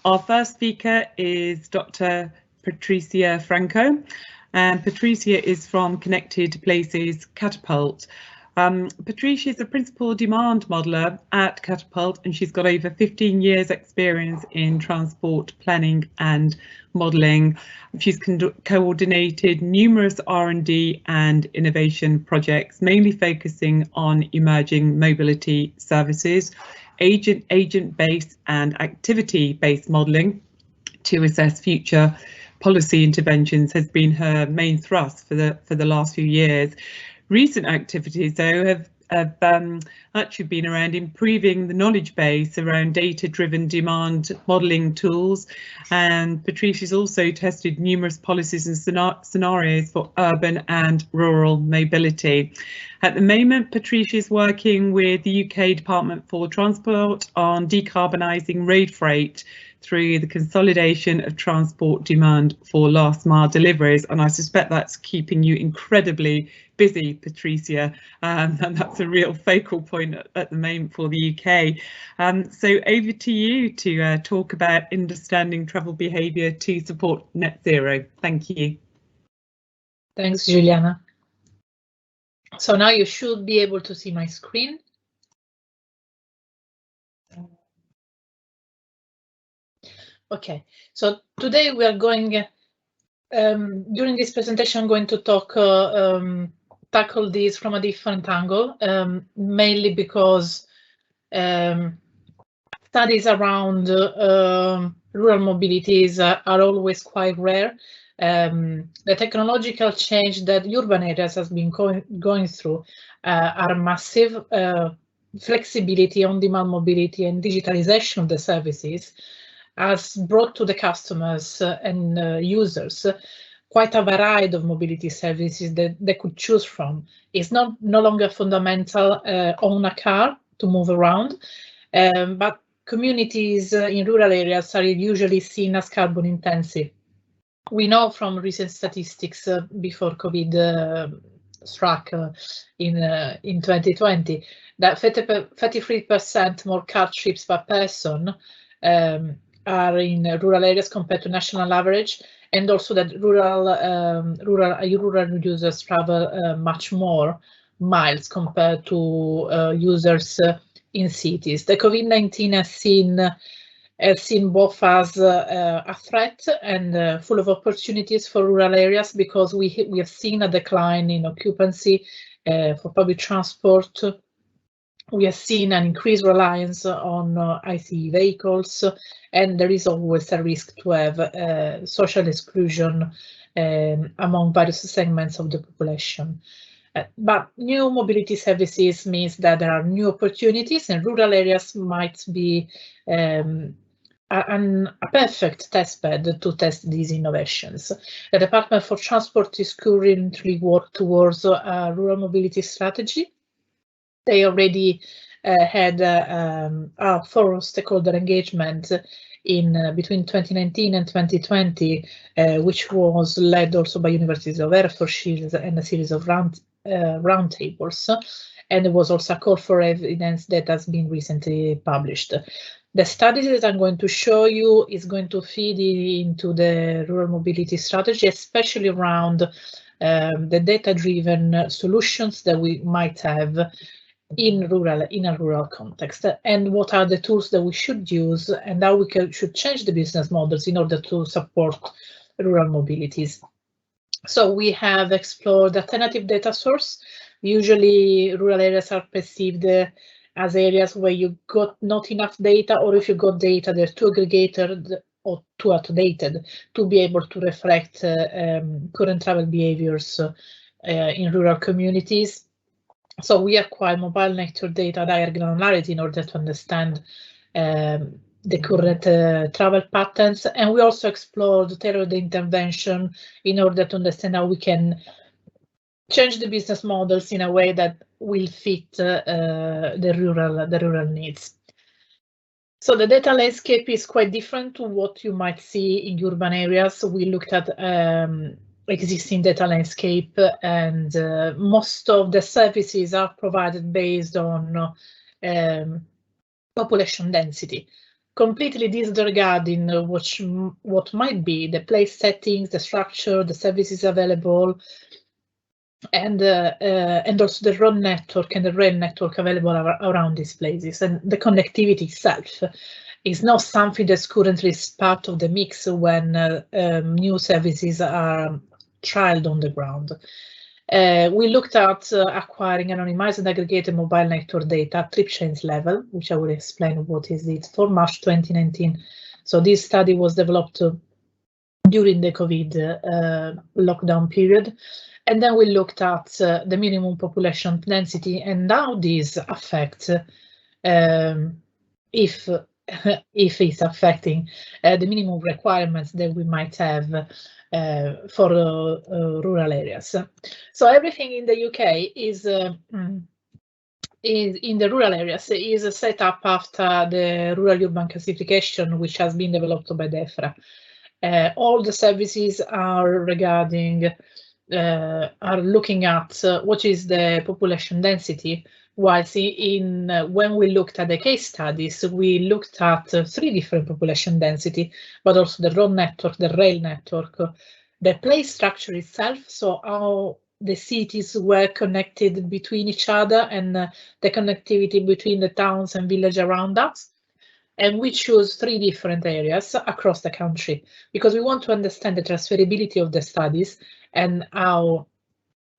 Our first speaker is Dr. Patrizia Franco, and Patrizia is from Connected Places Catapult. Patrizia is a principal demand modeller at Catapult, and she's got over 15 years experience in transport planning and modelling. She's coordinated numerous R&D and innovation projects, mainly focusing on emerging mobility services, agent-based and activity-based modelling to assess future policy interventions has been her main thrust for the last few years. Recent activities, though, have actually been around improving the knowledge base around data-driven demand modelling tools, and Patricia's also tested numerous policies and scenarios for urban and rural mobility. At the moment, Patricia is working with the UK Department for Transport on decarbonising road freight through the consolidation of transport demand for last mile deliveries, and I suspect that's keeping you incredibly busy, Patrizia, and that's a real focal point at the moment for the UK. So over to you to talk about understanding travel behaviour to support net zero. Thank you. Thanks, Juliana. So now you should be able to see my screen. Okay, so today we are going, during this presentation, I'm going to tackle this from a different angle, mainly because studies around rural mobilities are always quite rare. The technological change that urban areas has been going through are massive. Flexibility, on-demand mobility and digitalization of the services has brought to the customers and users quite a variety of mobility services that they could choose from. It's no longer fundamental own a car to move around, but communities in rural areas are usually seen as carbon intensive. We know from recent statistics before COVID struck in 2020 that 33% more car trips per person are in rural areas compared to national average, and also that rural users travel much more miles compared to users in cities. The COVID-19 has seen both as a threat and full of opportunities for rural areas, because we have seen a decline in occupancy for public transport. We have seen an increased reliance on ICE vehicles, and there is always a risk to have social exclusion among various segments of the population. But new mobility services means that there are new opportunities, and rural areas might be a perfect testbed to test these innovations. The Department for Transport is currently working towards a rural mobility strategy. They already had a thorough stakeholder engagement in between 2019 and 2020, which was led also by Universities of Hertfordshire and a series of roundtables. And there was also a call for evidence that has been recently published. The studies that I'm going to show you is going to feed into the rural mobility strategy, especially around the data-driven solutions that we might have in a rural context, and what are the tools that we should use, and how we should change the business models in order to support rural mobilities. So we have explored alternative data source. Usually rural areas are perceived as areas where you got not enough data, or if you got data, they're too aggregated or too outdated to be able to reflect current travel behaviors in rural communities. So we acquire mobile network data at higher granularity in order to understand the current travel patterns, and we also explored tailored intervention in order to understand how we can change the business models in a way that will fit the rural needs. So the data landscape is quite different to what you might see in urban areas. We looked at existing data landscape, and most of the services are provided based on population density. completely disregarding what might be the place settings, the structure, the services available, and also the road network and the rail network available around these places. And the connectivity itself is not something that's currently part of the mix when new services are trialed on the ground. We looked at acquiring anonymized and aggregated mobile network data at trip chains level, which I will explain what is it, for March 2019. So this study was developed during the COVID lockdown period. And then we looked at the minimum population density and how these affect, if it's affecting the minimum requirements that we might have for rural areas. So everything in the UK is in the rural areas is set up after the rural-urban classification, which has been developed by DEFRA. All the services are looking at what is the population density, whilst when we looked at the case studies, we looked at 3 different population density, but also the road network, the rail network, the place structure itself, so how the cities were connected between each other and the connectivity between the towns and villages around us. And we choose 3 different areas across the country because we want to understand the transferability of the studies and how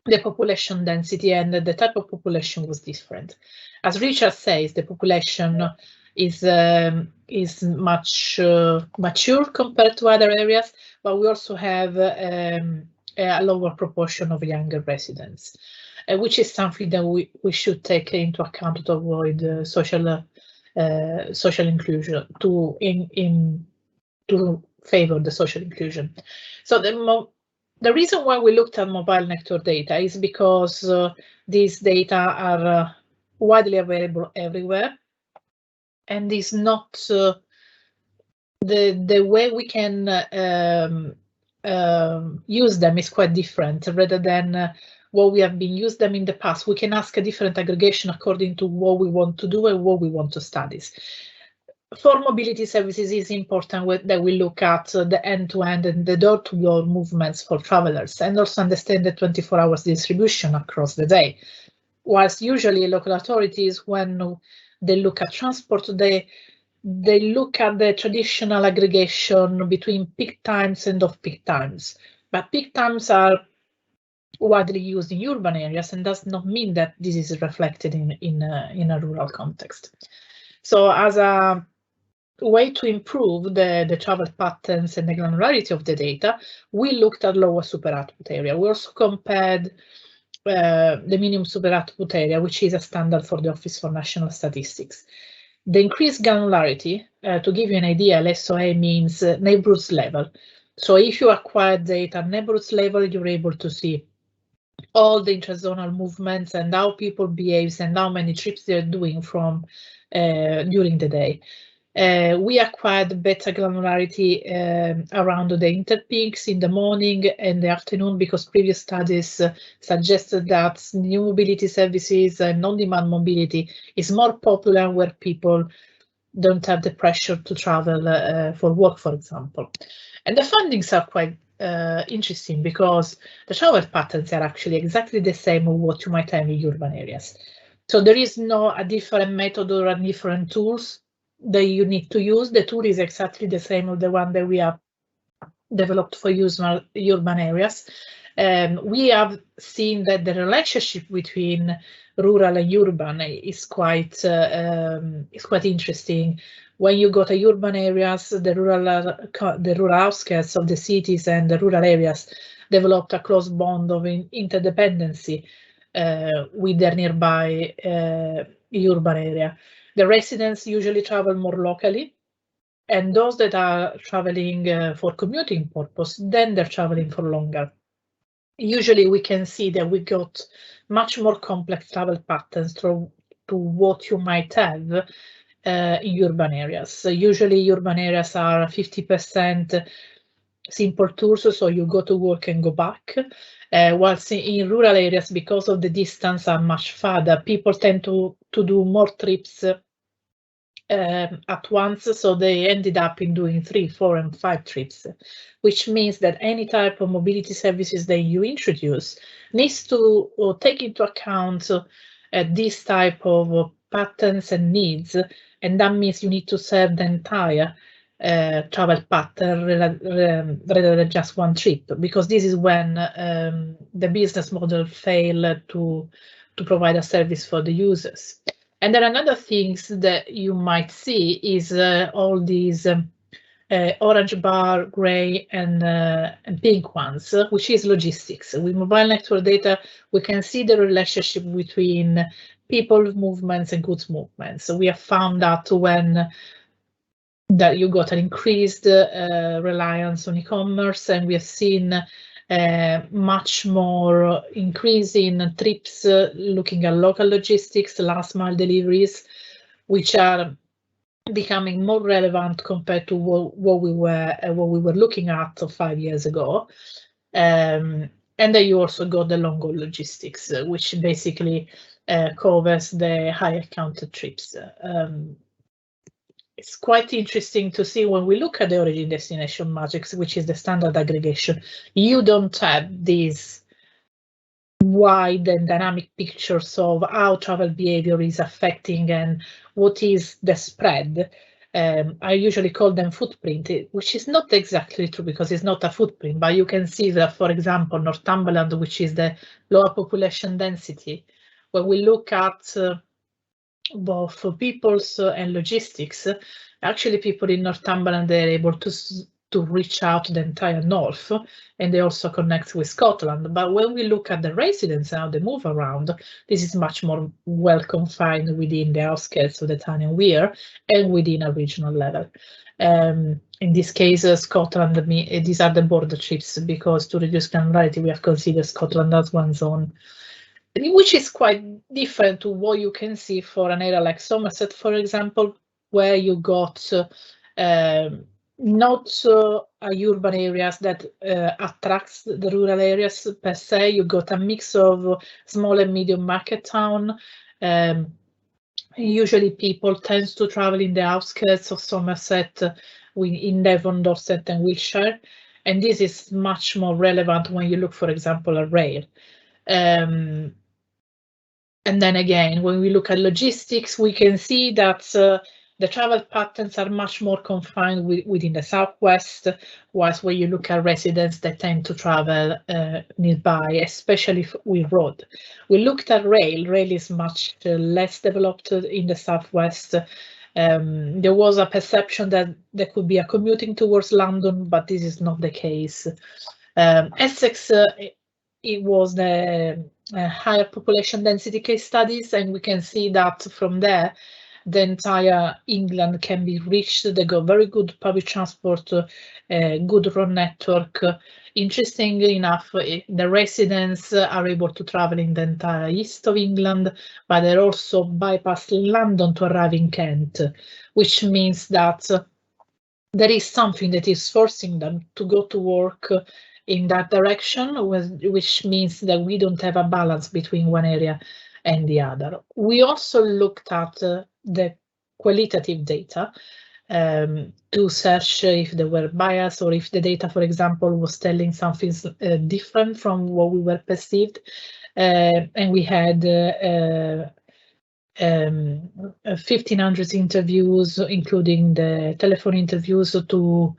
the population density and the type of population was different. As Richard says, the population is much mature compared to other areas, but we also have a lower proportion of younger residents, which is something that we should take into account to avoid social inclusion, to favor the social inclusion. So the reason why we looked at mobile network data is because these data are widely available everywhere, and is not the way we can use them is quite different rather than what we have been used them in the past. We can ask a different aggregation according to what we want to do and what we want to study. For mobility services, it's important that we look at the end-to-end and the door-to-door movements for travelers, and also understand the 24 hours distribution across the day. Whilst usually local authorities, when they look at transport, they look at the traditional aggregation between peak times and off-peak times. But peak times are widely used in urban areas and does not mean that this is reflected in a rural context. So as a way to improve the travel patterns and the granularity of the data, we looked at lower super output area. We also compared the minimum super output area, which is a standard for the Office for National Statistics. The increased granularity, to give you an idea, LSOA means neighborhoods level. So if you acquire data at neighborhoods level, you're able to see all the intrazonal movements and how people behave and how many trips they're doing from during the day. We acquired better granularity around the interpeaks in the morning and the afternoon because previous studies suggested that new mobility services and on-demand mobility is more popular where people don't have the pressure to travel for work, for example. And the findings are quite interesting because the travel patterns are actually exactly the same of what you might have in urban areas. So there is no a different method or a different tools that you need to use. The tool is exactly the same of the one that we have developed for urban areas. We have seen that the relationship between rural and urban is quite interesting. When you go to urban areas, the rural outskirts of the cities and the rural areas developed a close bond of interdependency with their nearby urban area. The residents usually travel more locally, and those that are traveling for commuting purpose, then they're traveling for longer. Usually we can see that we got much more complex travel patterns to what you might have in urban areas. So usually urban areas are 50% simple tours, so you go to work and go back. Whilst in rural areas, because of the distance are much farther, people tend to do more trips at once, so they ended up in doing 3, 4, and 5 trips, which means that any type of mobility services that you introduce needs to take into account this type of patterns and needs, and that means you need to serve the entire travel pattern rather than just one trip, because this is when the business model fail to provide a service for the users. And then another things that you might see is all these orange bar, gray, and pink ones, which is logistics. With mobile network data, we can see the relationship between people movements and goods movements. So we have found that when that you got an increased reliance on e-commerce, and we have seen much more increase in trips looking at local logistics, last mile deliveries, which are becoming more relevant compared to what we were looking at 5 years ago. And then you also got the long haul logistics, which basically covers the higher counted trips. It's quite interesting to see when we look at the origin destination matrix, which is the standard aggregation. You don't have these wide and dynamic pictures of how travel behavior is affecting and what is the spread. I usually call them footprint, which is not exactly true because it's not a footprint, but you can see that, for example, Northumberland, which is the lower population density, when we look at both peoples and logistics, actually people in Northumberland, they're able to reach out to the entire north, and they also connect with Scotland. But when we look at the residents and how they move around, this is much more well confined within the outskirts of the town and weir and within a regional level. In this case, Scotland, these are the border trips, because to reduce granularity, we have considered Scotland as one zone, which is quite different to what you can see for an area like Somerset, for example, where you got not urban areas that attracts the rural areas per se. You got a mix of small and medium market town. Usually people tend to travel in the outskirts of Somerset, in Devon, Dorset and Wiltshire, and this is much more relevant when you look, for example, at rail. And then again, when we look at logistics, we can see that the travel patterns are much more confined within the southwest, whilst when you look at residents, they tend to travel nearby, especially with road. We looked at rail. Rail is much less developed in the southwest. There was a perception that there could be a commuting towards London, but this is not the case. Essex, it was the higher population density case studies, and we can see that from there, the entire England can be reached. They got very good public transport, good road network. Interestingly enough, the residents are able to travel in the entire east of England, but they also bypass London to arrive in Kent, which means that there is something that is forcing them to go to work in that direction, which means that we don't have a balance between one area and the other. We also looked at the qualitative data to search if there were bias or if the data, for example, was telling something different from what we were perceived. And we had 1,500 interviews, including the telephone interviews, to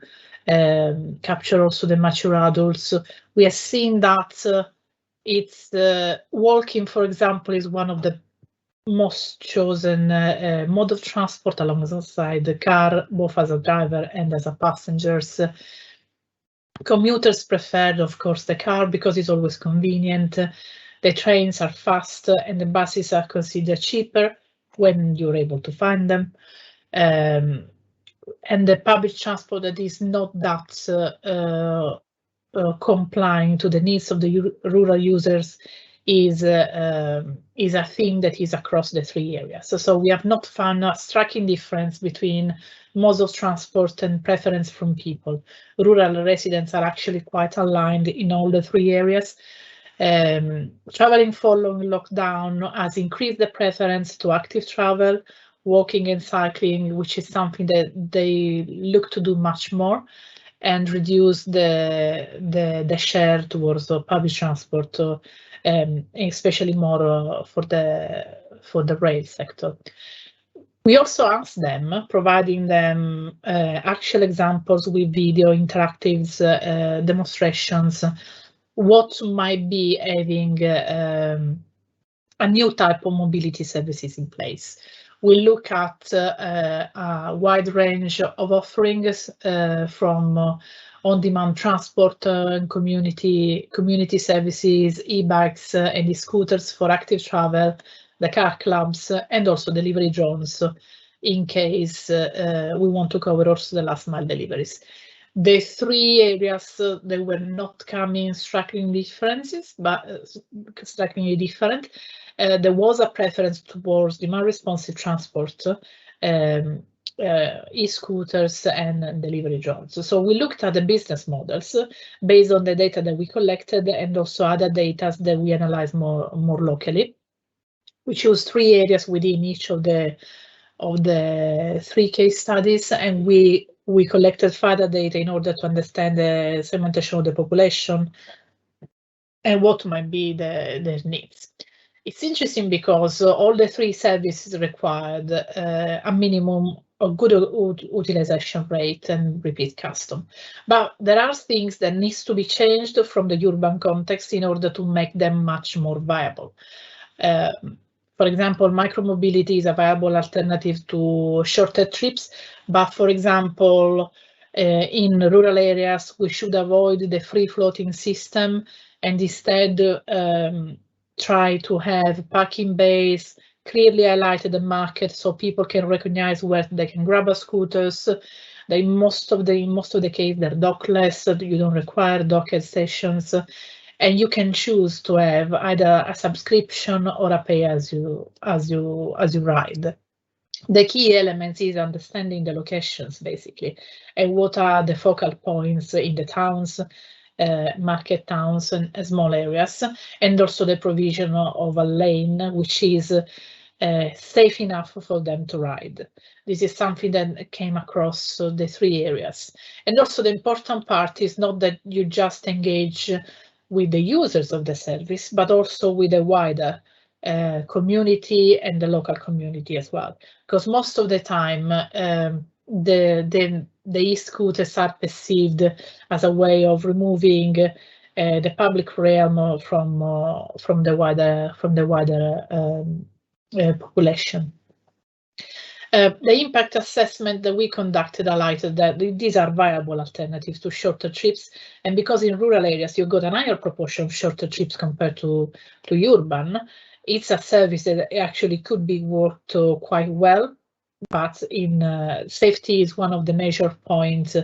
capture also the mature adults. We have seen that it's walking, for example, is one of the most chosen mode of transport alongside the car, both as a driver and as a passengers. Commuters preferred, of course, the car because it's always convenient. The trains are fast and the buses are considered cheaper when you're able to find them. And the public transport that is not that complying to the needs of the rural users is a thing that is across the 3 areas. So we have not found a striking difference between modes of transport and preference from people. Rural residents are actually quite aligned in all the 3 areas. Traveling following lockdown has increased the preference to active travel, walking and cycling, which is something that they look to do much more, and reduce the share towards public transport, especially more for the rail sector. We also asked them, providing them actual examples with video, interactives, demonstrations, what might be having a new type of mobility services in place. We look at a wide range of offerings from on-demand transport and community services, e-bikes and e-scooters for active travel, the car clubs, and also delivery drones in case we want to cover also the last mile deliveries. The three areas they were not coming strikingly differences, but strikingly different. There was a preference towards demand responsive transport, e-scooters and delivery drones. So we looked at the business models based on the data that we collected and also other data that we analyzed more locally. We chose three areas within each of the three case studies, and we collected further data in order to understand the segmentation of the population and what might be their needs. It's interesting because all the three services required a minimum of good utilization rate and repeat custom. But there are things that needs to be changed from the urban context in order to make them much more viable. For example, micromobility is a viable alternative to shorter trips, but for example, in rural areas, we should avoid the free-floating system and instead try to have parking bays clearly highlighted the market so people can recognize where they can grab a scooters. In most of the case, they're dockless, you don't require docked stations. And you can choose to have either a subscription or a pay as you ride. The key element is understanding the locations basically, and what are the focal points in the towns, market towns and small areas, and also the provision of a lane which is safe enough for them to ride. This is something that came across the three areas. And also the important part is not that you just engage with the users of the service, but also with the wider community and the local community as well. Because most of the time, the e-scooters are perceived as a way of removing the public realm from the wider population. The impact assessment that we conducted highlighted that these are viable alternatives to shorter trips, and because in rural areas you've got a higher proportion of shorter trips compared to urban, it's a service that actually could be worked quite well, but in safety is one of the major points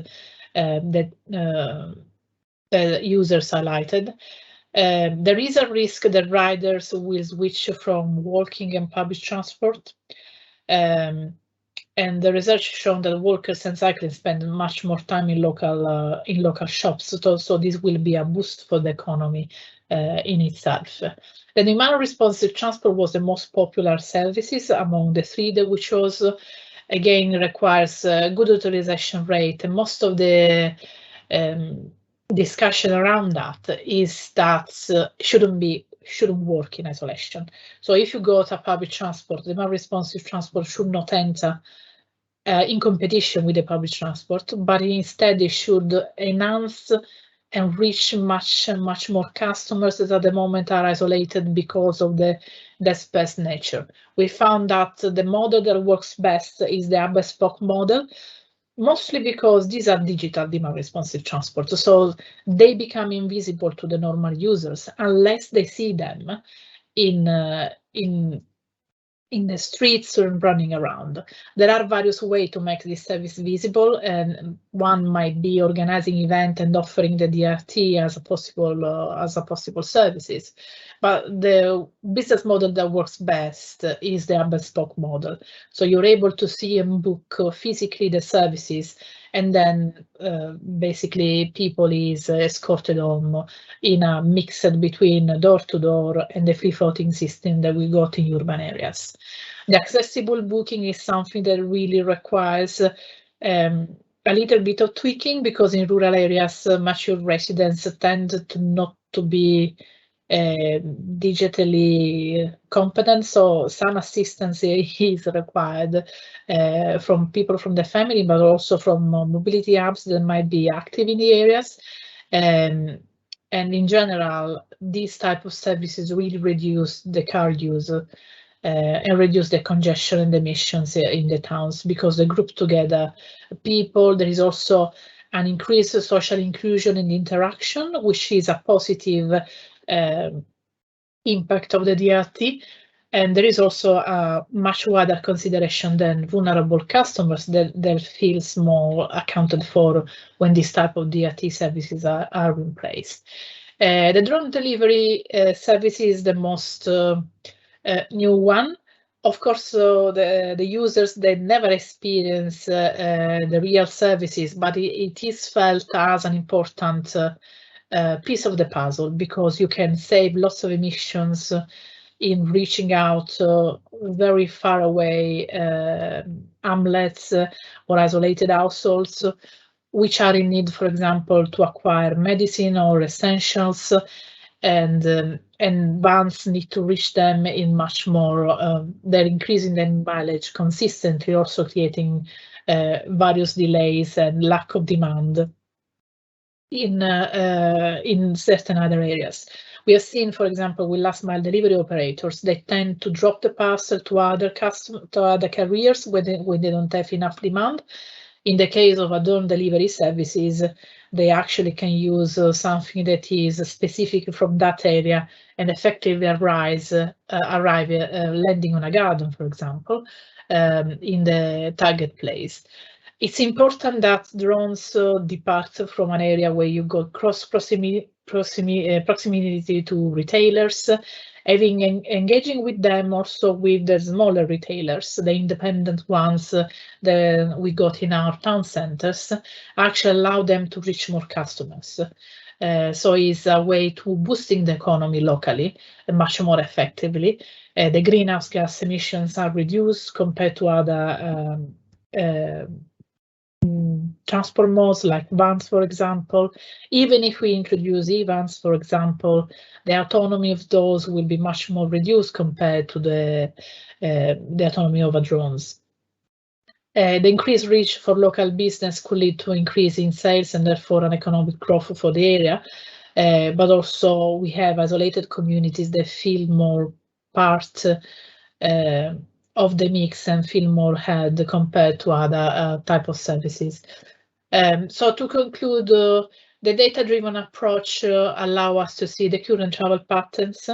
that users highlighted. There is a risk that riders will switch from walking and public transport. And the research shown that walkers and cyclists spend much more time in local shops. So this will be a boost for the economy in itself. The demand responsive transport was the most popular services among the three that we chose. Again, requires good utilization rate, and most of the discussion around that is that shouldn't work in isolation. So if you go to public transport, the demand responsive transport should not enter in competition with the public transport, but instead it should enhance and reach much more customers that at the moment are isolated because of the dispersed nature. We found that the model that works best is the hub and spoke model, mostly because these are digital demand responsive transport, so they become invisible to the normal users unless they see them in the streets or running around. There are various ways to make this service visible, and one might be organizing event and offering the DRT as a possible services. But the business model that works best is the hub and spoke model. So you're able to see and book physically the services and then basically people is escorted home in a mixed between door-to-door and the free-floating system that we got in urban areas. The accessible booking is something that really requires a little bit of tweaking, because in rural areas, mature residents tend to not to be digitally competent, so some assistance is required from people from the family, but also from mobility hubs that might be active in the areas. And in general, these type of services really reduce the car use and reduce the congestion and emissions in the towns, because they group together people. There is also an increased social inclusion and interaction, which is a positive impact of the DRT. And there is also a much wider consideration than vulnerable customers that feels more accounted for when this type of DRT services are in place. The drone delivery service is the most new one. Of course, the users, they never experience the real services, but it is felt as an important piece of the puzzle, because you can save lots of emissions in reaching out very far away hamlets or isolated households, which are in need, for example, to acquire medicine or essentials, and vans need to reach them in much more. They're increasing their mileage consistently, also creating various delays and lack of demand in certain other areas. We have seen, for example, with last mile delivery operators, they tend to drop the parcel to other carriers when they don't have enough demand. In the case of drone delivery services, they actually can use something that is specific from that area and effectively arrive landing on a garden, for example, in the target place. It's important that drones depart from an area where you got cross proximity to retailers, engaging with them, also with the smaller retailers, the independent ones that we got in our town centers, actually allow them to reach more customers. So it's a way to boosting the economy locally much more effectively. The greenhouse gas emissions are reduced compared to other transport modes like vans, for example. Even if we introduce e-vans, for example, the autonomy of those will be much more reduced compared to the autonomy of drones. The increased reach for local business could lead to increase in sales and therefore an economic growth for the area. But also we have isolated communities that feel more part of the mix and feel more heard compared to other type of services. So to conclude, the data-driven approach allow us to see the current travel patterns,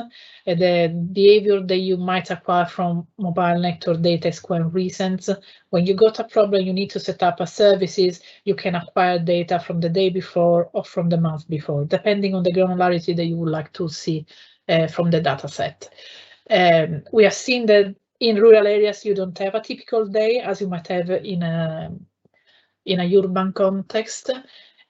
the behavior that you might acquire from mobile network data is quite recent. When you got a problem, you need to set up a services, you can acquire data from the day before or from the month before, depending on the granularity that you would like to see from the data set. We have seen that in rural areas, you don't have a typical day as you might have in a urban context,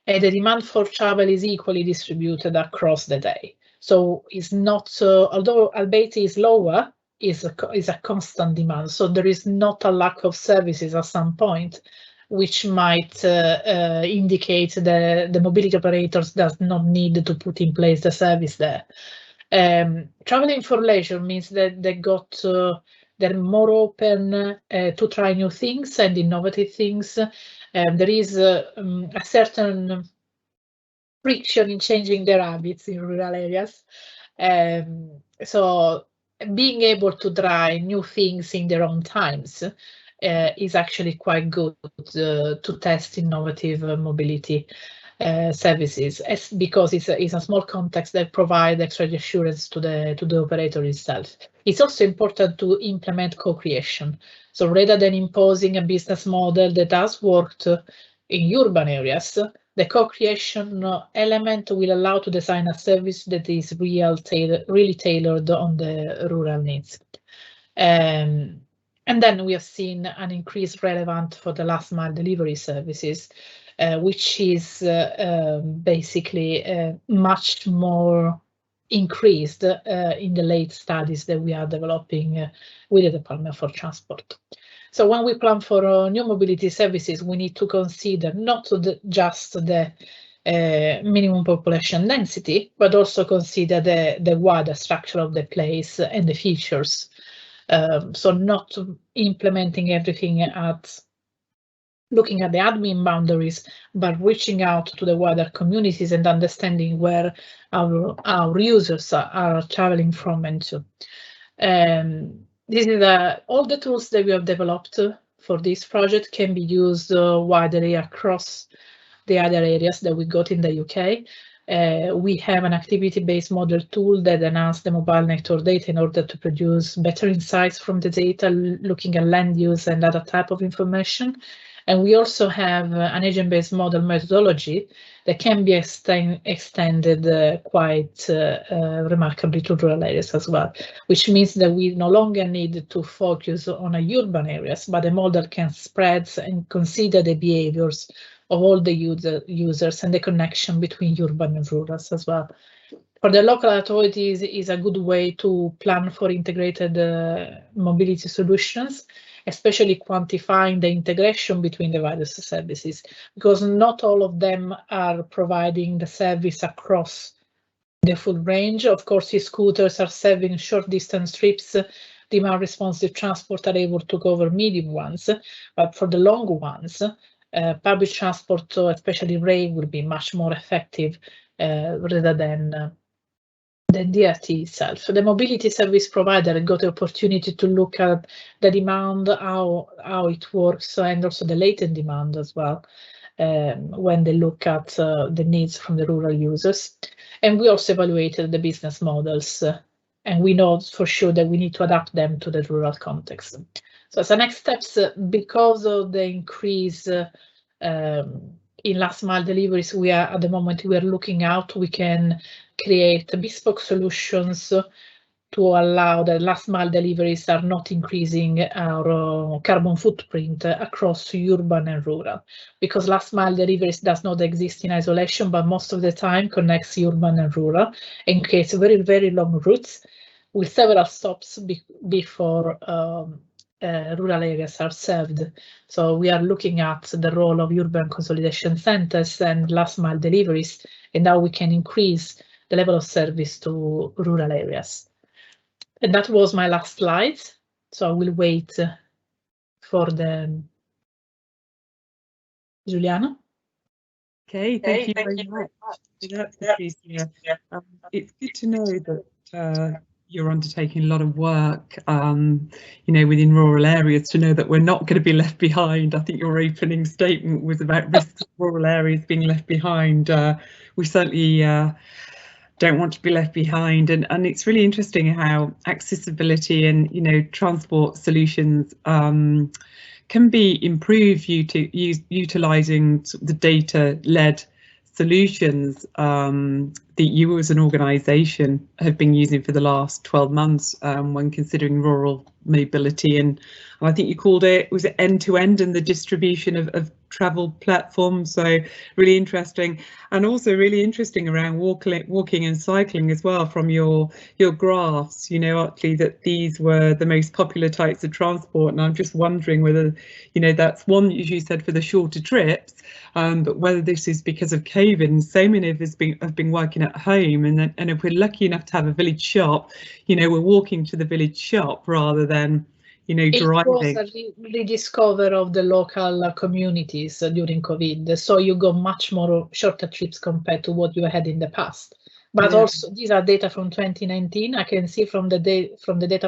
and the demand for travel is equally distributed across the day. So it's not, although albeit is lower, is a constant demand. So there is not a lack of services at some point, which might indicate that the mobility operators does not need to put in place the service there. Traveling for leisure means that they're more open to try new things and innovative things. There is a certain friction in changing their habits in rural areas. So being able to try new things in their own times is actually quite good to test innovative mobility services, because it's a small context that provide extra assurance to the operator itself. It's also important to implement co-creation. So rather than imposing a business model that has worked in urban areas, the co-creation element will allow to design a service that is really tailored on the rural needs. And then we have seen an increase relevant for the last mile delivery services, which is basically much more increased in the late studies that we are developing with the Department for Transport. So when we plan for new mobility services, we need to consider not just the minimum population density, but also consider the wider structure of the place and the features. So not implementing everything at looking at the admin boundaries, but reaching out to the wider communities and understanding where our users are traveling from and to. This is all the tools that we have developed for this project can be used widely across the other areas that we got in the UK. We have an activity-based model tool that enhances the mobile network data in order to produce better insights from the data, looking at land use and other type of information. And we also have an agent-based model methodology that can be extended quite remarkably to rural areas as well, which means that we no longer need to focus on urban areas, but the model can spread and consider the behaviors of all the users and the connection between urban and rural as well. For the local authorities, is a good way to plan for integrated mobility solutions, especially quantifying the integration between the various services, because not all of them are providing the service across the full range. Of course, e-scooters are serving short distance trips, demand responsive transport are able to cover medium ones, but for the long ones, public transport, especially rail, will be much more effective rather than DRT itself. So the mobility service provider got the opportunity to look at the demand, how it works, and also the latent demand as well, when they look at the needs from the rural users. And we also evaluated the business models, and we know for sure that we need to adapt them to the rural context. So as the next steps, because of the increase in last mile deliveries, we are at the moment we are looking out, we can create bespoke solutions to allow the last mile deliveries are not increasing our carbon footprint across urban and rural, because last mile deliveries does not exist in isolation, but most of the time connects urban and rural and creates very, very long routes with several stops before rural areas are served. So we are looking at the role of urban consolidation centers and last mile deliveries and how we can increase the level of service to rural areas. And that was my last slide. So I will wait for the Giuliano. Okay, thank you very much. Patrizia. It's good to know that you're undertaking a lot of work, you know, within rural areas, to know that we're not going to be left behind. I think your opening statement was about risks of rural areas being left behind. We certainly don't want to be left behind, and it's really interesting how accessibility and, you know, transport solutions can be improved utilising the data-led solutions that you as an organisation have been using for the last 12 months when considering rural mobility, and I think you called it, was it end-to-end and the distribution of travel platforms. So really interesting, and also really interesting around walking and cycling as well from your graphs, you know, actually that these were the most popular types of transport, and I'm just wondering whether, you know, that's one, as you said, for the shorter trips, but whether this is because of COVID and so many of us have been working at home, and if we're lucky enough to have a village shop, you know, we're walking to the village shop rather than, you know, driving. It was a rediscover of the local communities during COVID, so you got much more shorter trips compared to what you had in the past. But yeah, also these are data from 2019. I can see from the data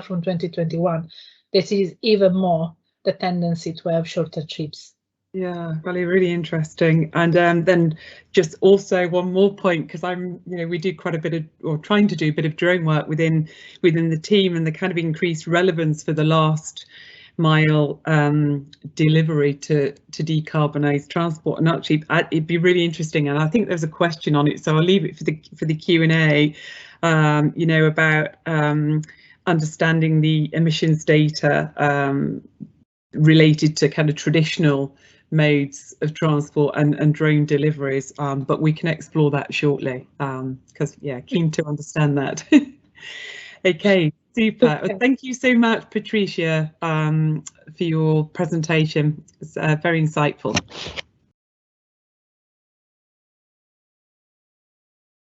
from 2021, this is even more the tendency to have shorter trips. Yeah, really interesting. And then just also one more point, because I'm, you know, we do quite a bit of, or trying to do a bit of drone work within the team, and the kind of increased relevance for the last mile delivery to decarbonise transport. And actually, it'd be really interesting. And I think there's a question on it, so I'll leave it for the Q&A. You know, about understanding the emissions data related to kind of traditional modes of transport and drone deliveries, but we can explore that shortly, because yeah, keen to understand that. Okay, super. Well, thank you so much, Patrizia, for your presentation. It's very insightful.